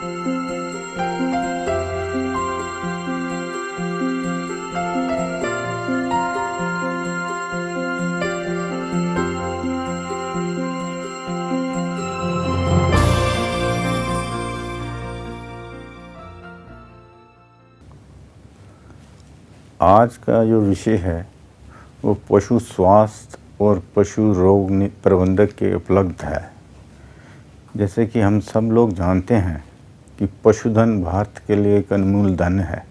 आज का जो विषय है वो पशु स्वास्थ्य और पशु रोग प्रबंधक के उपलब्ध है। जैसे कि हम सब लोग जानते हैं कि पशुधन भारत के लिए एक अनमोल धन है।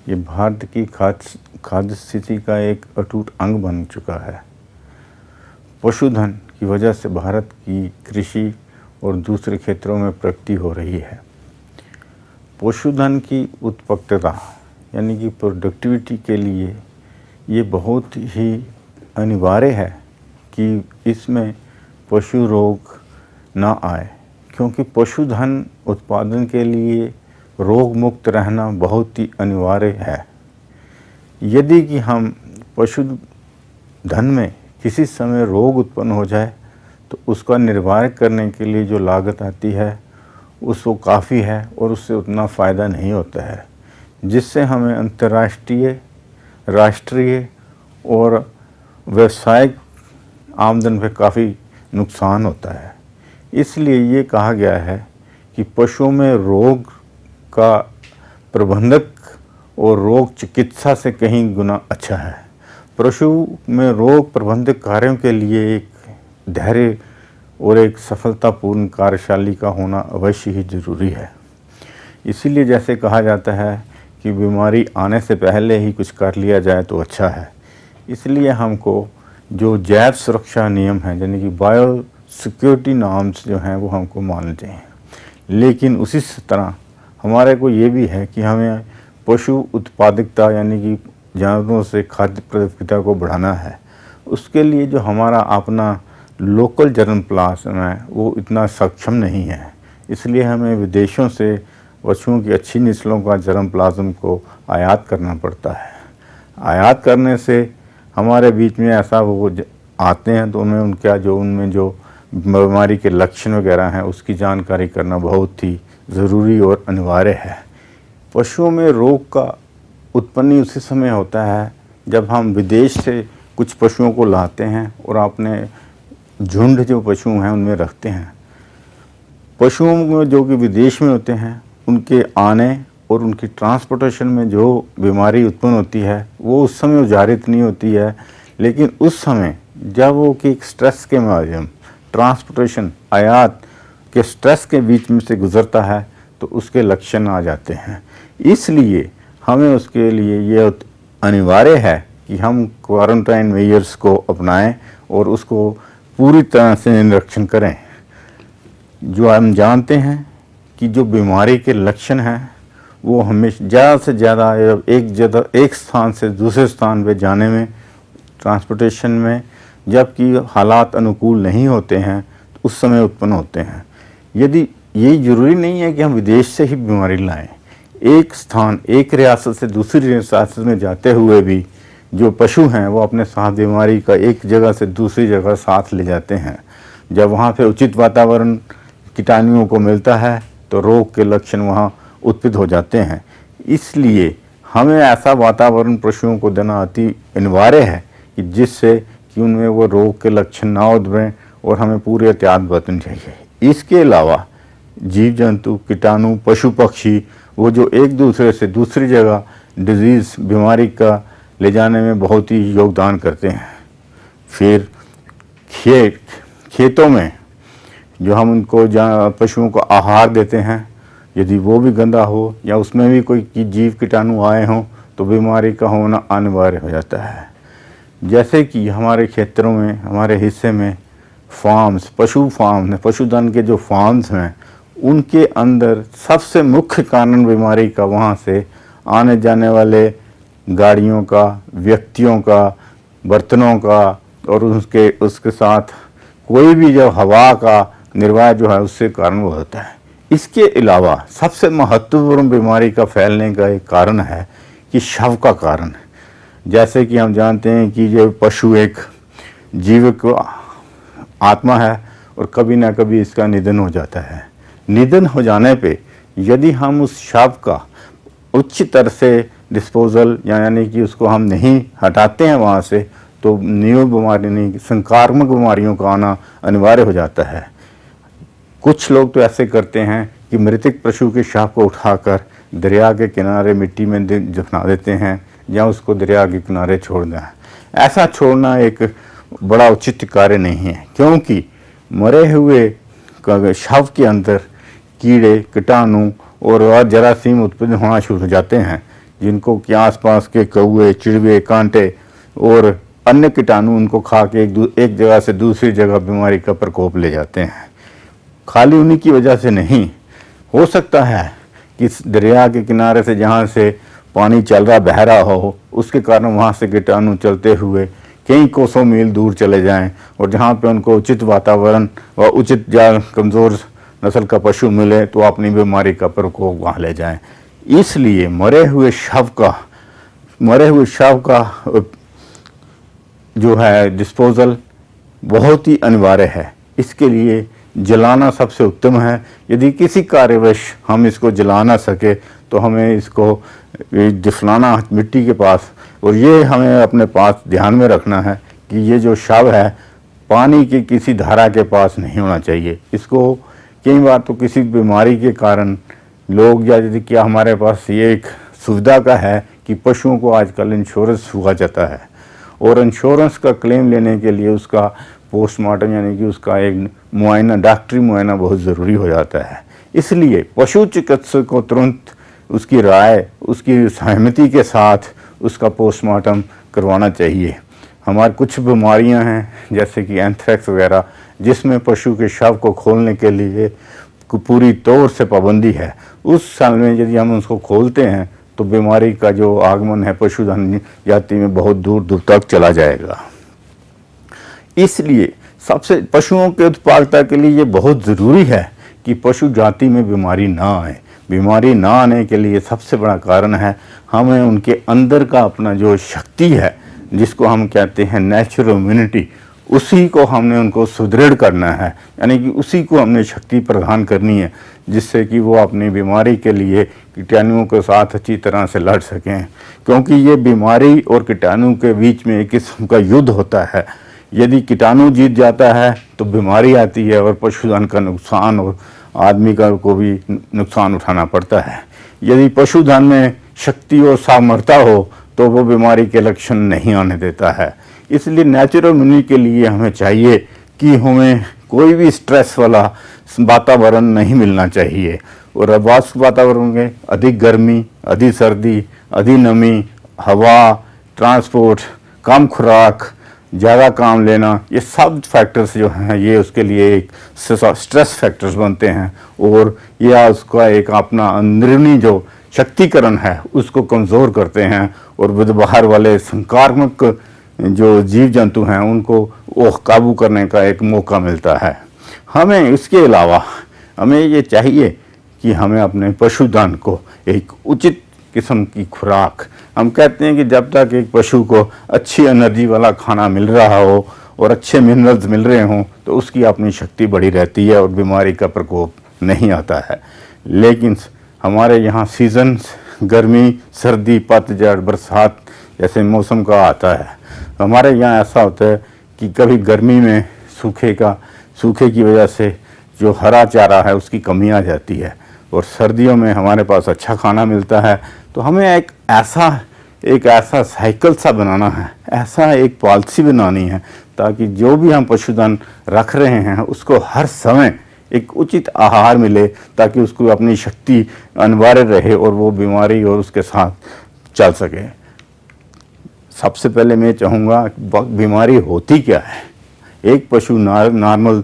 ये भारत की खाद्य स्थिति का एक अटूट अंग बन चुका है। पशुधन की वजह से भारत की कृषि और दूसरे क्षेत्रों में प्रगति हो रही है। पशुधन की उत्पादकता यानी कि प्रोडक्टिविटी के लिए ये बहुत ही अनिवार्य है कि इसमें पशु रोग ना आए, क्योंकि पशुधन उत्पादन के लिए रोग मुक्त रहना बहुत ही अनिवार्य है। यदि कि हम पशुधन में किसी समय रोग उत्पन्न हो जाए तो उसका निवारण करने के लिए जो लागत आती है उसको काफ़ी है और उससे उतना फ़ायदा नहीं होता है, जिससे हमें अंतर्राष्ट्रीय, राष्ट्रीय और व्यावसायिक आमदन पे काफ़ी नुकसान होता है। इसलिए ये कहा गया है कि पशुओं में रोग का प्रबंधक और रोग चिकित्सा से कहीं गुना अच्छा है। पशु में रोग प्रबंधक कार्यों के लिए एक धैर्य और एक सफलतापूर्ण कार्यशैली का होना अवश्य ही ज़रूरी है। इसीलिए जैसे कहा जाता है कि बीमारी आने से पहले ही कुछ कर लिया जाए तो अच्छा है। इसलिए हमको जो जैव सुरक्षा नियम हैं, यानी कि बायो सिक्योरिटी नॉर्म्स जो हैं वो हमको मानने चाहिए। लेकिन उसी तरह हमारे को ये भी है कि हमें पशु उत्पादकता यानी कि जानवरों से खाद्य प्रतियोगिता को बढ़ाना है। उसके लिए जो हमारा अपना लोकल जर्म प्लाज्म है वो इतना सक्षम नहीं है। इसलिए हमें विदेशों से पशुओं की अच्छी नस्लों का जर्म प्लाज्म को आयात करना पड़ता है। आयात करने से हमारे बीच में ऐसा वो आते हैं तो उनमें जो बीमारी के लक्षण वगैरह हैं उसकी जानकारी करना बहुत ही ज़रूरी और अनिवार्य है। पशुओं में रोग का उत्पन्न उसी समय होता है जब हम विदेश से कुछ पशुओं को लाते हैं और अपने झुंड जो पशु हैं उनमें रखते हैं। पशुओं में जो कि विदेश में होते हैं उनके आने और उनकी ट्रांसपोर्टेशन में जो बीमारी उत्पन्न होती है वो उस समय उजारित नहीं होती है, लेकिन उस समय जब वो कि स्ट्रेस के माध्यम ट्रांसपोर्टेशन आयात के स्ट्रेस के बीच में से गुजरता है तो उसके लक्षण आ जाते हैं। इसलिए हमें उसके लिए ये अनिवार्य है कि हम क्वारंटाइन मेजर्स को अपनाएं और उसको पूरी तरह से निरीक्षण करें। जो हम जानते हैं कि जो बीमारी के लक्षण हैं वो हमेशा ज़्यादा से ज़्यादा एक स्थान से दूसरे स्थान पे जाने में, ट्रांसपोर्टेशन में, जबकि हालात अनुकूल नहीं होते हैं तो उस समय उत्पन्न होते हैं। यदि ये ज़रूरी नहीं है कि हम विदेश से ही बीमारी लाएं। एक रियासत से दूसरी रियासत में जाते हुए भी जो पशु हैं वो अपने साथ बीमारी का एक जगह से दूसरी जगह साथ ले जाते हैं। जब वहाँ पे उचित वातावरण कीटाणुओं को मिलता है तो रोग के लक्षण वहाँ उत्पन्न हो जाते हैं। इसलिए हमें ऐसा वातावरण पशुओं को देना अति अनिवार्य है कि जिससे कि उनमें वो रोग के लक्षण ना उद्भवें और हमें पूरी एहतियात बरतनी चाहिए। इसके अलावा जीव जंतु, कीटाणु, पशु पक्षी वो जो एक दूसरे से दूसरी जगह डिजीज़ बीमारी का ले जाने में बहुत ही योगदान करते हैं। फिर खेतों में जो हम उनको पशुओं को आहार देते हैं, यदि वो भी गंदा हो या उसमें भी कोई जीव कीटाणु आए हों तो बीमारी का होना अनिवार्य हो जाता है। जैसे कि हमारे क्षेत्रों में, हमारे हिस्से में पशुधन के जो फार्म्स हैं उनके अंदर सबसे मुख्य कारण बीमारी का वहाँ से आने जाने वाले गाड़ियों का, व्यक्तियों का, बर्तनों का और उसके साथ कोई भी जो हवा का निर्वाह जो है उससे कारण वो होता है। इसके अलावा सबसे महत्वपूर्ण बीमारी का फैलने का एक कारण है कि शव का कारण है। जैसे कि हम जानते हैं कि ये पशु एक जीवित आत्मा है और कभी ना कभी इसका निधन हो जाता है। निधन हो जाने पे यदि हम उस शव का उच्च तरह से डिस्पोजल यानी कि उसको हम नहीं हटाते हैं वहाँ से, तो न्यू बीमारी नहीं संक्रामक बीमारियों का आना अनिवार्य हो जाता है। कुछ लोग तो ऐसे करते हैं कि मृतक पशु के शव को उठाकर दरिया के किनारे मिट्टी में दफना देते हैं या उसको दरिया के किनारे छोड़ दें। ऐसा छोड़ना एक बड़ा उचित कार्य नहीं है, क्योंकि मरे हुए शव के अंदर कीड़े कीटाणु और जरासीम उत्पन्न होना शुरू हो जाते हैं, जिनको कि आसपास के कौवे, चिड़वे, कांटे और अन्य कीटाणु उनको खा के एक जगह से दूसरी जगह बीमारी का प्रकोप ले जाते हैं। खाली उन्हीं की वजह से नहीं, हो सकता है कि दरिया के किनारे से जहाँ से पानी चल रहा बह रहा हो, उसके कारण वहाँ से कीटाणु चलते हुए कई कोसों मील दूर चले जाएं और जहाँ पे उनको उचित वातावरण व उचित कमज़ोर नस्ल का पशु मिले तो अपनी बीमारी का प्रकोप वहाँ ले जाएं। इसलिए मरे हुए शव का जो है डिस्पोजल बहुत ही अनिवार्य है। इसके लिए जलाना सबसे उत्तम है। यदि किसी कार्यवश हम इसको जला ना सके तो हमें इसको दफनाना मिट्टी के पास, और ये हमें अपने पास ध्यान में रखना है कि ये जो शव है पानी की किसी धारा के पास नहीं होना चाहिए। इसको कई बार तो किसी बीमारी के कारण लोग, या यदि क्या हमारे पास ये एक सुविधा का है कि पशुओं को आजकल इंश्योरेंस हुआ जाता है, और इंश्योरेंस का क्लेम लेने के लिए उसका पोस्टमार्टम यानी कि उसका एक मुआयना, डॉक्टरी मुआयना बहुत ज़रूरी हो जाता है। इसलिए पशु चिकित्सक को तुरंत उसकी राय, उसकी सहमति के साथ उसका पोस्टमार्टम करवाना चाहिए। हमारे कुछ बीमारियां हैं जैसे कि एंथ्रेक्स वगैरह, जिसमें पशु के शव को खोलने के लिए पूरी तौर से पाबंदी है। उस साल में यदि हम उसको खोलते हैं तो बीमारी का जो आगमन है पशुधन जाति में बहुत दूर दूर तक चला जाएगा। इसलिए सबसे पशुओं के उत्पादकता के लिए ये बहुत ज़रूरी है कि पशु जाति में बीमारी ना आए। बीमारी ना आने के लिए सबसे बड़ा कारण है हमें उनके अंदर का अपना जो शक्ति है, जिसको हम कहते हैं नेचुरल इम्यूनिटी, उसी को हमने उनको सुदृढ़ करना है, यानी कि उसी को हमने शक्ति प्रदान करनी है, जिससे कि वो अपनी बीमारी के लिए कीटाणुओं के साथ अच्छी तरह से लड़ सकें। क्योंकि ये बीमारी और कीटाणु के बीच में एक किस्म का युद्ध होता है। यदि कीटाणु जीत जाता है तो बीमारी आती है और पशुधन का नुकसान और आदमी का को भी नुकसान उठाना पड़ता है। यदि पशुधन में शक्ति और सामर्थ्य हो तो वो बीमारी के लक्षण नहीं आने देता है। इसलिए नेचुरल इम्यूनिटी के लिए हमें चाहिए कि हमें कोई भी स्ट्रेस वाला वातावरण नहीं मिलना चाहिए, और वातावरण में अधिक गर्मी, अधिक सर्दी, अधिक नमी, हवा, ट्रांसपोर्ट, कम खुराक, ज़्यादा काम लेना, ये सब फैक्टर्स जो हैं ये उसके लिए एक स्ट्रेस फैक्टर्स बनते हैं, और यह उसका एक अपना अंदरूनी जो शक्तिकरण है उसको कमज़ोर करते हैं, और बाहर वाले संक्रामक जो जीव जंतु हैं उनको वो काबू करने का एक मौका मिलता है। हमें इसके अलावा हमें ये चाहिए कि हमें अपने पशुधन को एक उचित किस्म की खुराक, हम कहते हैं कि जब तक एक पशु को अच्छी एनर्जी वाला खाना मिल रहा हो और अच्छे मिनरल्स मिल रहे हों तो उसकी अपनी शक्ति बढ़ी रहती है और बीमारी का प्रकोप नहीं आता है। लेकिन हमारे यहाँ सीजन्स गर्मी, सर्दी, पतझड़, बरसात जैसे मौसम का आता है। हमारे यहाँ ऐसा होता है कि कभी गर्मी में सूखे की वजह से जो हरा चारा है उसकी कमी आ जाती है, और सर्दियों में हमारे पास अच्छा खाना मिलता है। तो हमें एक ऐसा साइकिल सा बनाना है, ऐसा एक पॉलिसी बनानी है ताकि जो भी हम पशुधन रख रहे हैं उसको हर समय एक उचित आहार मिले, ताकि उसको अपनी शक्ति अनिवार्य रहे और वो बीमारी और उसके साथ चल सके। सबसे पहले मैं चाहूँगा बीमारी होती क्या है। एक पशु नॉर्मल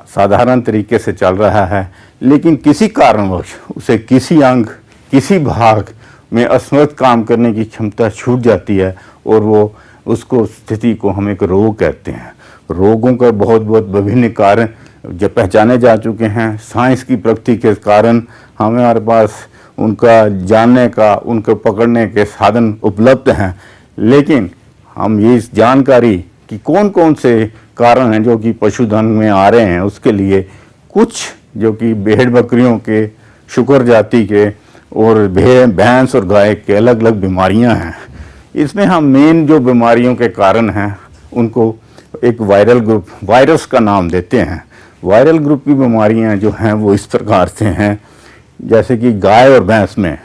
साधारण तरीके से चल रहा है, लेकिन किसी कारणवश उसे किसी अंग, किसी भाग में असमर्थ काम करने की क्षमता छूट जाती है, और वो उसको स्थिति को हम एक रोग कहते हैं। रोगों का बहुत विभिन्न कारण जो पहचाने जा चुके हैं। साइंस की प्रगति के कारण हमारे पास उनका जानने का, उनको पकड़ने के साधन उपलब्ध हैं, लेकिन हम ये इस जानकारी कि कौन कौन से कारण हैं जो कि पशुधन में आ रहे हैं, उसके लिए कुछ जो कि भेड़ बकरियों के शुकर जाति के और भैंस और गाय के अलग अलग बीमारियां हैं। इसमें हम मेन जो बीमारियों के कारण हैं उनको एक वायरल ग्रुप, वायरस का नाम देते हैं। वायरल ग्रुप की बीमारियां जो हैं वो इस प्रकार से हैं, जैसे कि गाय और भैंस में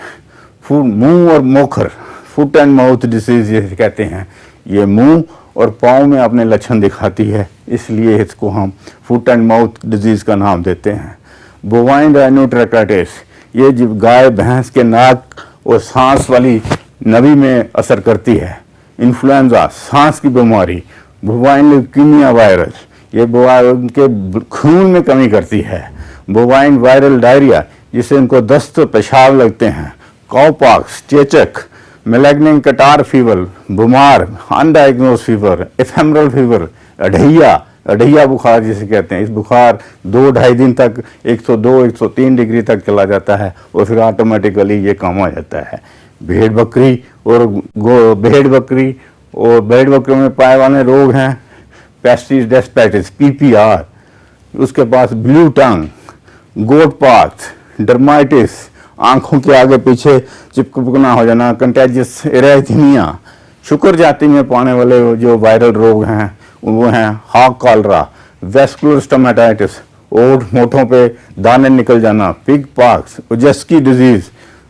मुंह और मोखर, फुट एंड माउथ डिसीज जैसे कहते हैं, ये मुंह और पाँव में अपने लक्षण दिखाती है, इसलिए इसको हम फुट एंड माउथ डिजीज का नाम देते हैं। बोवाइन राइनोट्रैक्टाइटिस, ये गाय भैंस के नाक और सांस वाली नली में असर करती है। इन्फ्लुएंजा, सांस की बीमारी। बोवाइन ल्यूकीमिया वायरस, ये बोवाइन के खून में कमी करती है। बोवाइन वायरल डायरिया, जिससे उनको दस्त पेशाब लगते हैं। काउपॉक्स, चेचक, मैलिग्नेंट कटार fever, बुमार, undiagnosed fever, ephemeral fever, अढ़ैया बुखार जिसे कहते हैं। इस बुखार 2-2.5 दिन तक 102-103 डिग्री तक चला जाता है और फिर ऑटोमेटिकली ये कम आ जाता है। भेड़ बकरी और भेड़ बकरियों में पाए वाले रोग हैं पेस्टिस डेस्पेटिस, पीपीआर, उसके पास ब्लू टंग, गोट पाथ, डर्माइटिस, आंखों के आगे पीछे चिपकना हो जाना, कंटेजियस एराइथीमिया। शुकर जाति में पाने वाले जो वायरल रोग हैं वो हैं हॉग कॉलरा, वेस्कुलर स्टोमेटाइटिस, होठों पे दाने निकल जाना, pig pox, Aujeszky disease,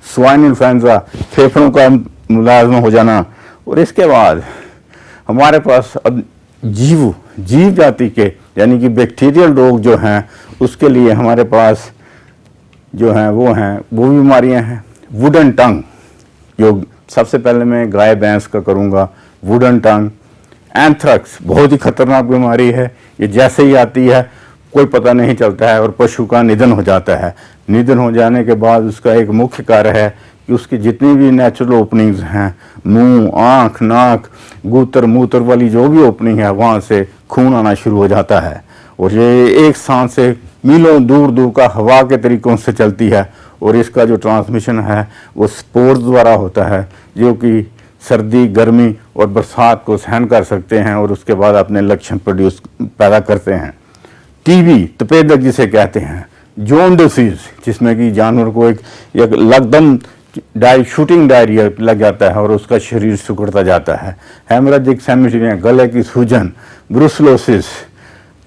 swine influenza, फेफड़ों का मुलाजमा हो जाना। और इसके बाद हमारे पास अब जीव जाति के यानी कि बैक्टीरियल रोग जो हैं उसके लिए हमारे पास जो हैं वो बीमारियां हैं। वुडन टंग, जो सबसे पहले मैं गाय भैंस का करूंगा। वुडन टंग, एंथ्रैक्स, बहुत ही खतरनाक बीमारी है। ये जैसे ही आती है कोई पता नहीं चलता है और पशु का निधन हो जाता है। निधन हो जाने के बाद उसका एक मुख्य कार्य है कि उसकी जितनी भी नेचुरल ओपनिंग्स हैं, मुंह, आँख, नाक, गूत्र मूत्र वाली जो भी ओपनिंग है, वहाँ से खून आना शुरू हो जाता है। और ये एक सांस से मीलों दूर का हवा के तरीकों से चलती है। और इसका जो ट्रांसमिशन है वो स्पोर्स द्वारा होता है, जो कि सर्दी, गर्मी और बरसात को सहन कर सकते हैं और उसके बाद अपने लक्षण पैदा करते हैं। टीबी, तपेदक जिसे कहते हैं। जोन डिसीज, जिसमें कि जानवर को एक लगदम शूटिंग डायरिया लग जाता है और उसका शरीर सिकुड़ता जाता है। हेमोरेजिक सेमिटेरिया, गले की सूजन। ब्रुसलोसिस,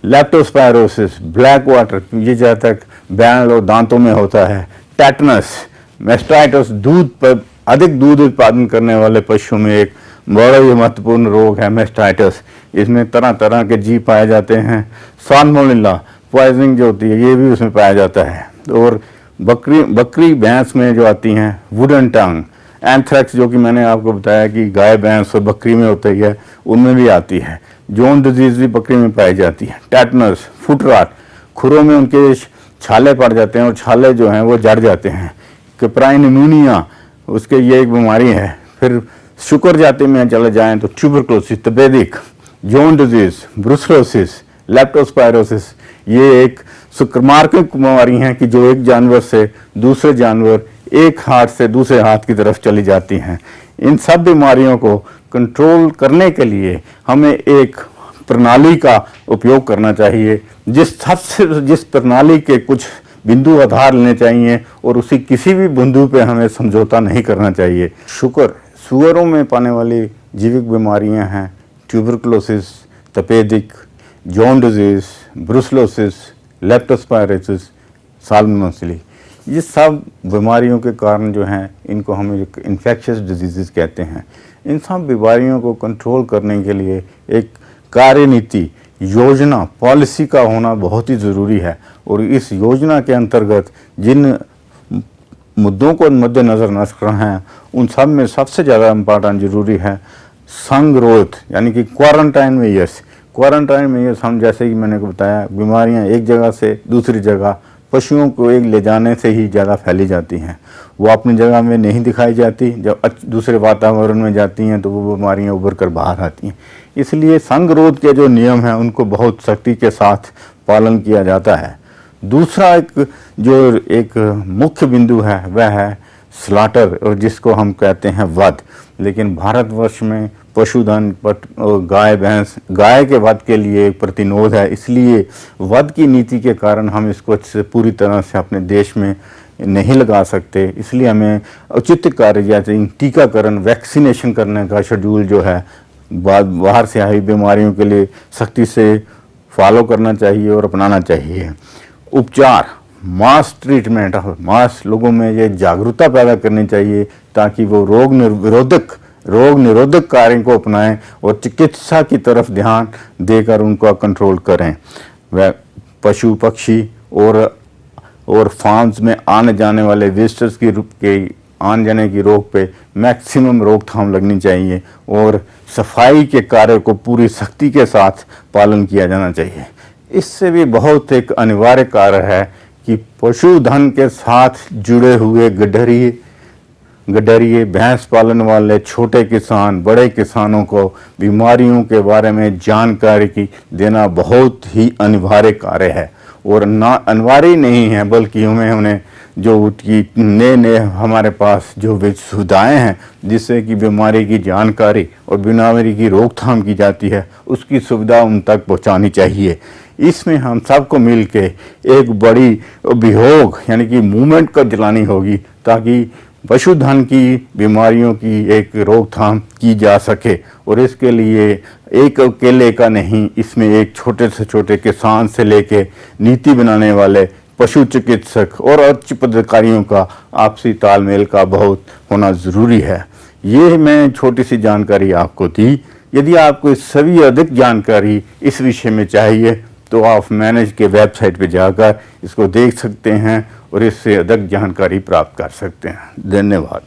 लेप्टोस्पायरोसिस, ब्लैक वाटर, ये जहाँ तक बैल और दांतों में होता है। टेटनस, मैस्टाइटिस, दूध पर अधिक दूध उत्पादन करने वाले पशुओं में एक बड़ा ही महत्वपूर्ण रोग है मैस्टाइटिस। इसमें तरह तरह के जीव पाए जाते हैं। साल्मोनेला पॉइजनिंग जो होती है ये भी उसमें पाया जाता है। और बकरी भैंस में जो आती हैं वुडन टंग, एंथ्रैक्स जो कि मैंने आपको बताया कि गाय भैंस और बकरी में होती है, उनमें भी आती है। जोन डिजीज भी बकरी में पाई जाती है। टेटनस, फुट रॉट, खुरों में उनके छाले पड़ जाते हैं और छाले जो हैं वो जड़ जाते हैं। कैप्राइन निमोनिया, उसके ये एक बीमारी है। फिर शुकर जाति में चले जाएं तो ट्यूबरकुलोसिस, तपेदिक, जोन डिजीज, ब्रुसलोसिस, लेप्टोस्पायरोसिस, ये एक संक्रामक बीमारी हैं कि जो एक जानवर से दूसरे जानवर, एक हाथ से दूसरे हाथ की तरफ चली जाती हैं। इन सब बीमारियों को कंट्रोल करने के लिए हमें एक प्रणाली का उपयोग करना चाहिए, जिस प्रणाली के कुछ बिंदु आधार लेने चाहिए और उसी किसी भी बिंदु पे हमें समझौता नहीं करना चाहिए। सुअरों में पाने वाली जीविक बीमारियां हैं ट्यूबरकुलोसिस, तपेदिक, जोन डिजीज, ब्रुसलोसिस, लेप्टोस्पायरोसिस, साल्मोनेला। ये सब बीमारियों के कारण जो हैं इनको हम इन्फेक्शियस डिजीज़ कहते हैं। इन सब बीमारियों को कंट्रोल करने के लिए एक कार्यनीति, योजना, पॉलिसी का होना बहुत ही ज़रूरी है। और इस योजना के अंतर्गत जिन मुद्दों को मद्देनज़र रखना है उन सब में सबसे ज़्यादा इम्पॉर्टेंट ज़रूरी है संगरोध, यानी कि क्वारंटाइन मेजर्स। क्वारंटाइन मेजर्स हम जैसे कि मैंने बताया, बीमारियां एक जगह से दूसरी जगह पशुओं को एक ले जाने से ही ज़्यादा फैली जाती हैं। वो अपनी जगह में नहीं दिखाई जाती, जब दूसरे वातावरण में जाती हैं तो वो बीमारियां उभर कर बाहर आती हैं। इसलिए संगरोध के जो नियम हैं उनको बहुत सख्ती के साथ पालन किया जाता है। दूसरा एक मुख्य बिंदु है वह है स्लॉटर, और जिसको हम कहते हैं वध। लेकिन भारतवर्ष में पशुधन गाय के वध के लिए एक प्रतिरोध है, इसलिए वध की नीति के कारण हम इसको पूरी तरह से अपने देश में नहीं लगा सकते, इसलिए हमें उचित कार्य जैसे टीकाकरण, वैक्सीनेशन करने का शेड्यूल जो है बाहर से आई बीमारियों के लिए सख्ती से फॉलो करना चाहिए और अपनाना चाहिए। उपचार, मास ट्रीटमेंट, मास लोगों में ये जागरूकता पैदा करनी चाहिए ताकि वो रोग निरोधक कार्यों को अपनाएं और चिकित्सा की तरफ ध्यान देकर उनको कंट्रोल करें। वह पशु पक्षी और फार्म्स में आने जाने वाले विजिटर्स के आने जाने की रोक पे मैक्सिमम रोकथाम लगनी चाहिए और सफाई के कार्य को पूरी सख्ती के साथ पालन किया जाना चाहिए। इससे भी बहुत एक अनिवार्य कार्य है कि पशुधन के साथ जुड़े हुए गडरिए भैंस पालन वाले छोटे किसान, बड़े किसानों को बीमारियों के बारे में जानकारी देना बहुत ही अनिवार्य कार्य है। और ना अनिवार्य नहीं है बल्कि उन्हें जो नए हमारे पास जो सुविधाएं हैं जिससे कि बीमारी की जानकारी और बीमारी की रोकथाम की जाती है उसकी सुविधा उन तक पहुंचानी चाहिए। इसमें हम सबको मिलके एक बड़ी अभियोग यानी कि मूवमेंट को चलानी होगी ताकि पशुधन की बीमारियों की एक रोकथाम की जा सके। और इसके लिए एक अकेले का नहीं, इसमें एक छोटे से छोटे किसान से लेके नीति बनाने वाले पशु चिकित्सक और उच्च पदाधिकारियों का आपसी तालमेल का बहुत होना ज़रूरी है। ये मैं छोटी सी जानकारी आपको दी। यदि आपको इस सभी अधिक जानकारी इस विषय में चाहिए तो आप मैनेज के वेबसाइट पे जाकर इसको देख सकते हैं और इससे अधिक जानकारी प्राप्त कर सकते हैं। धन्यवाद।